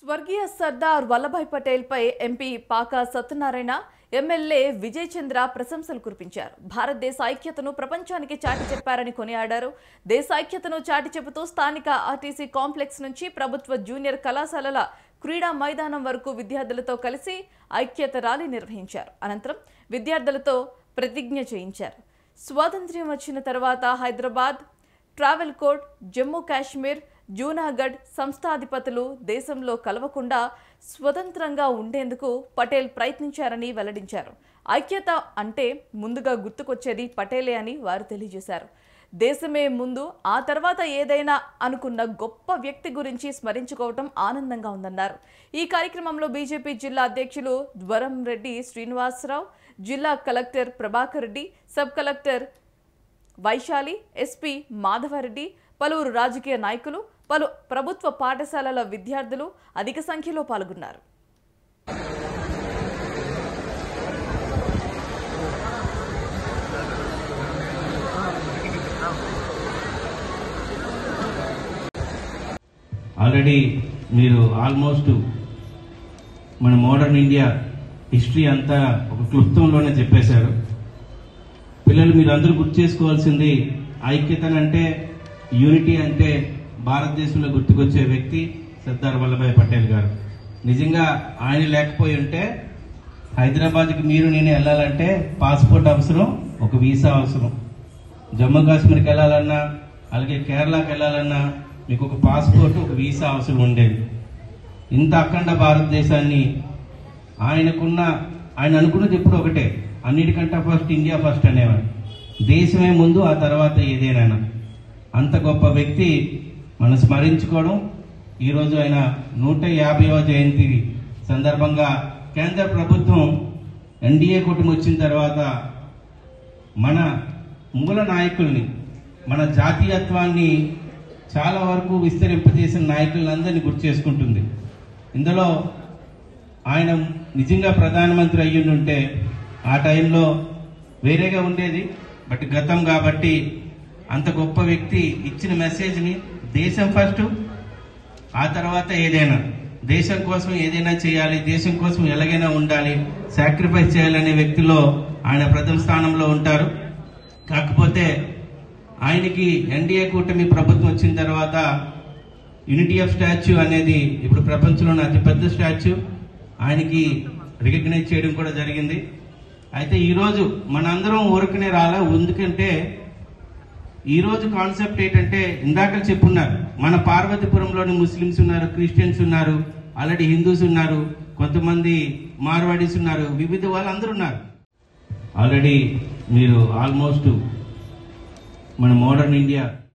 స్వర్గీయ సర్దార్ వల్లభాయ్ పటేల్ పై MP pak Satyanarayana, MLA Vijay చంద్ర ప్రశంసలు కురిపించారు. భారతదేశ ఐక్యతను ప్రపంచానికి చాటి చెప్పారని కొనియాడారు. దేశ ఐక్యతను చాటి చెబుతూ స్థానిక ఆర్టీసీ కాంప్లెక్స్ నుంచి ప్రభుత్వ జూనియర్ కళాశాలల క్రీడా మైదానం వరకు విద్యార్థులతో కలిసి ఐక్యత ర్యాలీ నిర్వహించారు. అనంతరం విద్యార్థులతో ప్రతిజ్ఞ చేయించారు. స్వాతంత్ర్యం వచ్చిన తర్వాత హైదరాబాద్, ట్రావెల్ కోడ్, జమ్మూ కాశ్మీర్, జూనాగఢ్ సంస్థాధిపతులు దేశంలో కలవకుండా స్వతంత్రంగా ఉండేందుకు పటేల్ ప్రయత్నించారని వెల్లడించారు. ఐక్యత అంటే ముందుగా గుర్తుకొచ్చేది పటేలే అని వారు తెలియజేశారు. దేశమే ముందు, ఆ తర్వాత ఏదైనా అనుకున్న గొప్ప వ్యక్తి గురించి స్మరించుకోవటం ఆనందంగా ఉందన్నారు. ఈ కార్యక్రమంలో బీజేపీ జిల్లా అధ్యక్షులు ద్వారంరెడ్డి శ్రీనివాసరావు, జిల్లా collector Prabhakar Reddy, sub collector Vaishali, SP Madhava Reddy, పలువురు రాజకీయ నాయకులు, పలు ప్రభుత్వ పాఠశాలల విద్యార్థులు అధిక సంఖ్యలో పాల్గొన్నారు. ఆల్రెడీ మీరు ఆల్మోస్ట్ మన మోడర్న్ ఇండియా హిస్టరీ అంతా ఒక క్లుప్తంలోనే చెప్పేశారు. పిల్లలు మీరు అందరూ గుర్తు చేసుకోవాల్సింది ఐక్యతనంటే, యూనిటీ అంటే భారతదేశంలో గుర్తుకొచ్చే వ్యక్తి సర్దార్ వల్లభాయ్ పటేల్ గారు. నిజంగా ఆయన లేకపోయి ఉంటే హైదరాబాద్కి మీరు నేను వెళ్ళాలంటే పాస్పోర్ట్ అవసరం, ఒక వీసా అవసరం. జమ్మూ కాశ్మీర్కి వెళ్ళాలన్నా, అలాగే కేరళకి వెళ్ళాలన్నా మీకు ఒక పాస్పోర్ట్, ఒక వీసా అవసరం ఉండేది. ఇంత అఖండ భారతదేశాన్ని ఆయన అనుకున్నది ఎప్పుడు ఒకటే, అన్నిటికంటే ఫస్ట్ ఇండియా ఫస్ట్ అనేవాడు. దేశమే ముందు, ఆ తర్వాత ఏదేనైనా. అంత గొప్ప వ్యక్తి మనం స్మరించుకోవడం, ఈరోజు ఆయన 150వ జయంతి సందర్భంగా కేంద్ర ప్రభుత్వం ఎన్డీఏ కూటమి వచ్చిన తర్వాత మన మూల నాయకుల్ని, మన జాతీయత్వాన్ని చాలా వరకు విస్తరింపజేసిన నాయకులందరినీ గుర్తు చేసుకుంటుంది. ఇందులో ఆయన నిజంగా ప్రధానమంత్రి అయ్యుంటే ఆ టైంలో వేరేగా ఉండేది. బట్ గతం కాబట్టి అంత గొప్ప వ్యక్తి ఇచ్చిన మెసేజ్ని దేశం ఫస్ట్, ఆ తర్వాత ఏదైనా, దేశం కోసం ఏదైనా చేయాలి, దేశం కోసం ఎలాగైనా ఉండాలి, సాక్రిఫైస్ చేయాలనే వ్యక్తిలో ఆయన ప్రథమ స్థానంలో ఉంటారు. కాకపోతే ఆయనకి ఎన్డీఏ కూటమి ప్రభుత్వం వచ్చిన తర్వాత యూనిటీ ఆఫ్ స్టాచ్యూ అనేది ఇప్పుడు ప్రపంచంలోని అతిపెద్ద స్టాచ్యూ ఆయనకి రికగ్నైజ్ చేయడం కూడా జరిగింది. అయితే ఈరోజు మనందరం ఊరికనే రాలా, ఎందుకంటే ఈరోజు కాన్సెప్ట్ ఏంటంటే ఇందాక చెప్పున్నారు, మన పార్వతీపురంలోని ముస్లిమ్స్ ఉన్నారు, క్రిస్టియన్స్ ఉన్నారు, ఆల్రెడీ హిందూస్ ఉన్నారు, కొంతమంది మార్వాడీస్ ఉన్నారు, వివిధ వాళ్ళందరూ ఉన్నారు. ఆల్రెడీ మీరు ఆల్మోస్ట్ మన మోడర్న్ ఇండియా